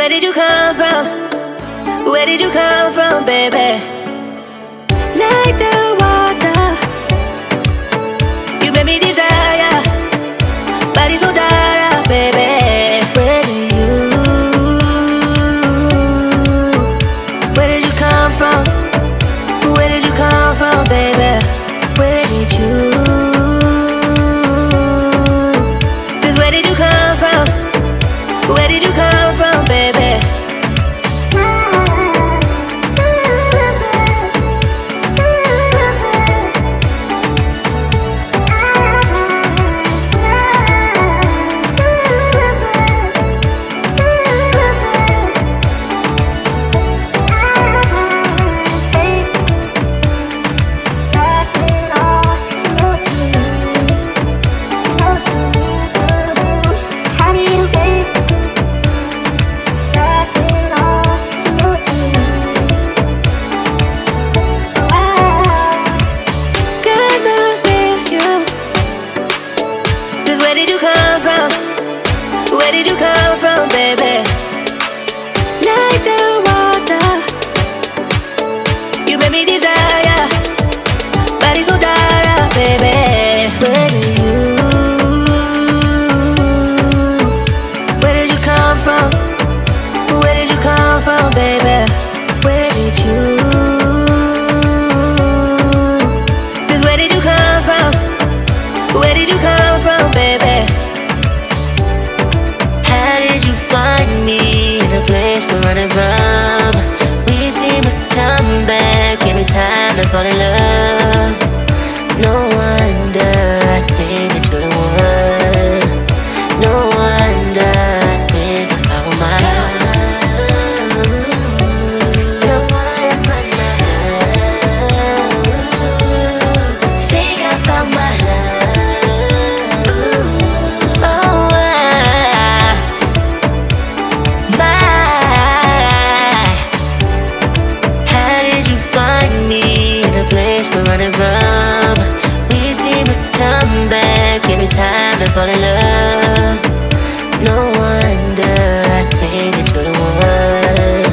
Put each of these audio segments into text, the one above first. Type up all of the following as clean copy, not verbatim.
where did you come from? Where did you come from, baby? Like the water, you made me desire. Body so dark, baby. Where did you come from? Where did you come from, baby? Where did you? 'Cause where did you come from? Where did you come from, baby? Where did you come from, baby? Like the water, you made me desire. Body so dark, baby. Where did you come from? Where did you come from, baby? Where did you? 'Cause where did you come from? Where did you come from, baby? Find me in a place we're running from. We seem to come back every time I fall in love. No wonder I think that you're the one. No wonder I think I found my love. The one I think I found my love. Oh, running from. We seem to come back every time I fall in love. No wonder I think that you're the one.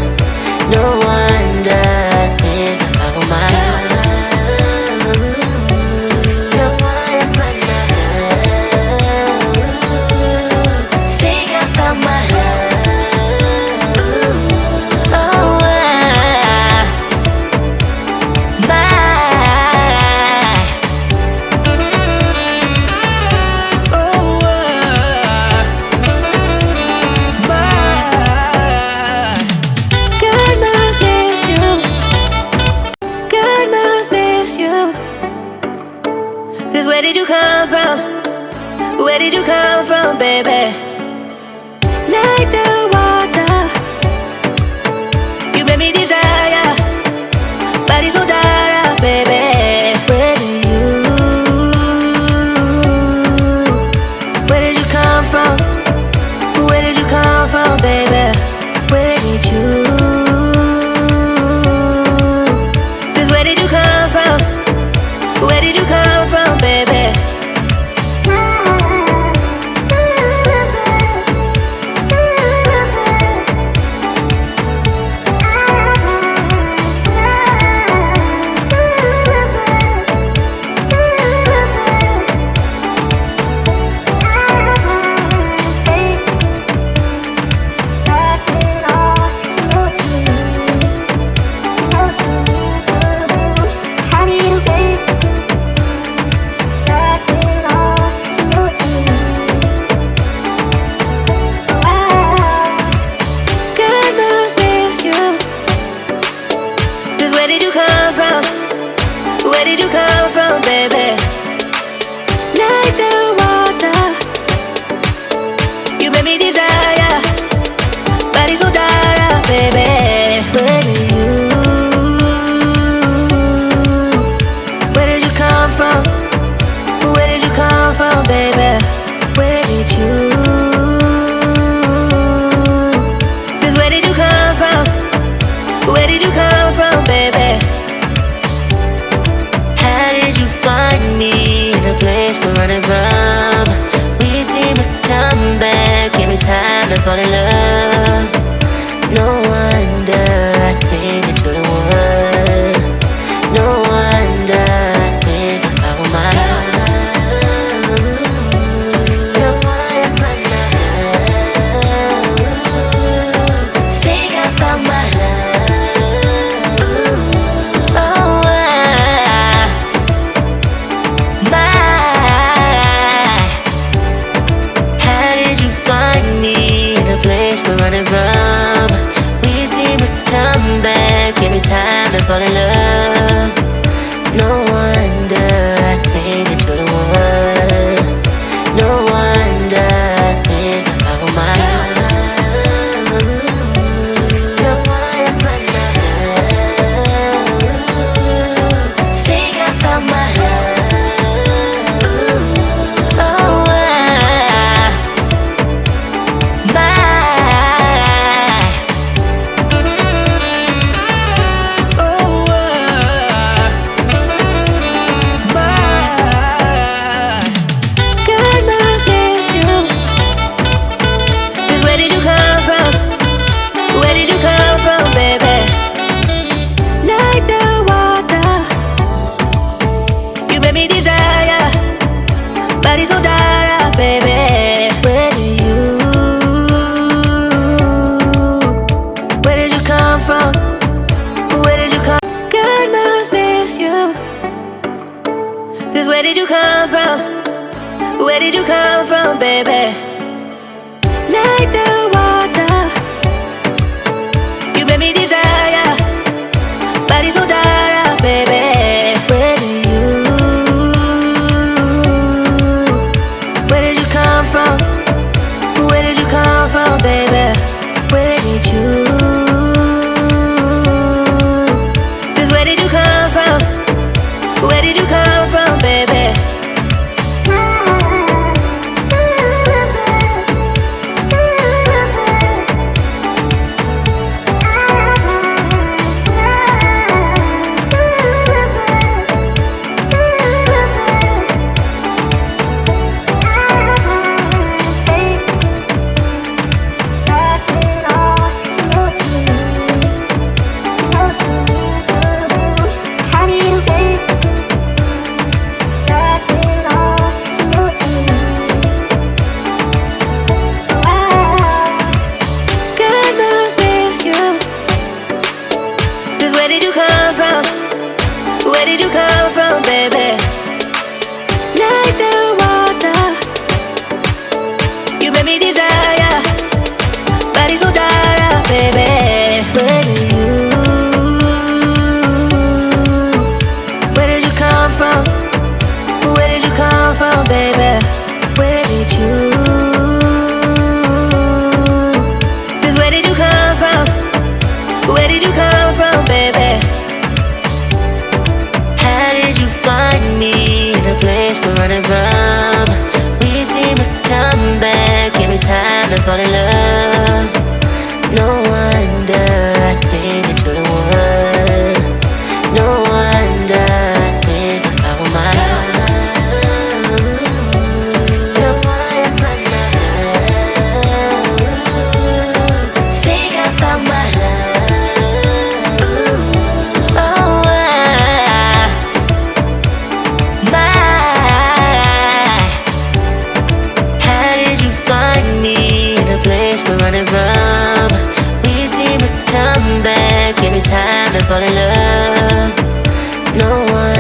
No wonder I think I found my love. The one I think I found my love. Where did you come from? Where did you come from, baby? Like the water, you made me desire. Body so dark, baby. Where did you come from? Where did you come from, baby? Where did you? 'Cause where did you come from? Where did you come from, baby? Where did you come from, baby? Like the water, you made me desire. Body so dark, baby. Where did you come from? Where did you come from, baby? Where did you? 'Cause where did you come from? Where did you come from, baby? Find me in a place we're running from. We seem to come back every time I fall in love. time I fall in love. No wonder I think that you're the one. No wonder I think I found my love. The one in my love. Think I found my love. Oh, my. So dark, baby. Where did you come from? Where did you come? God must miss you. 'Cause where did you come from? Where did you come from, baby? Like the water, you made me desire. Body so dark, baby. Where did Where did you come from, baby? Where did you? 'Cause where did you come from? Where did you come from, baby? Where did you come from, baby? Like the water, you made me desire. Body so dark, baby. Where did you come from? Where did you come from, baby? Where did you? 'Cause where did you come from? Where did you come from, baby? Find me in a place we're running from. We seem to come back every time I fall in love. No wonder I think that you're the one. No wonder I think I found my love. The one in my love. Think I found my love. Oh, place we're running from. We seem to come back every time I fall in love. No one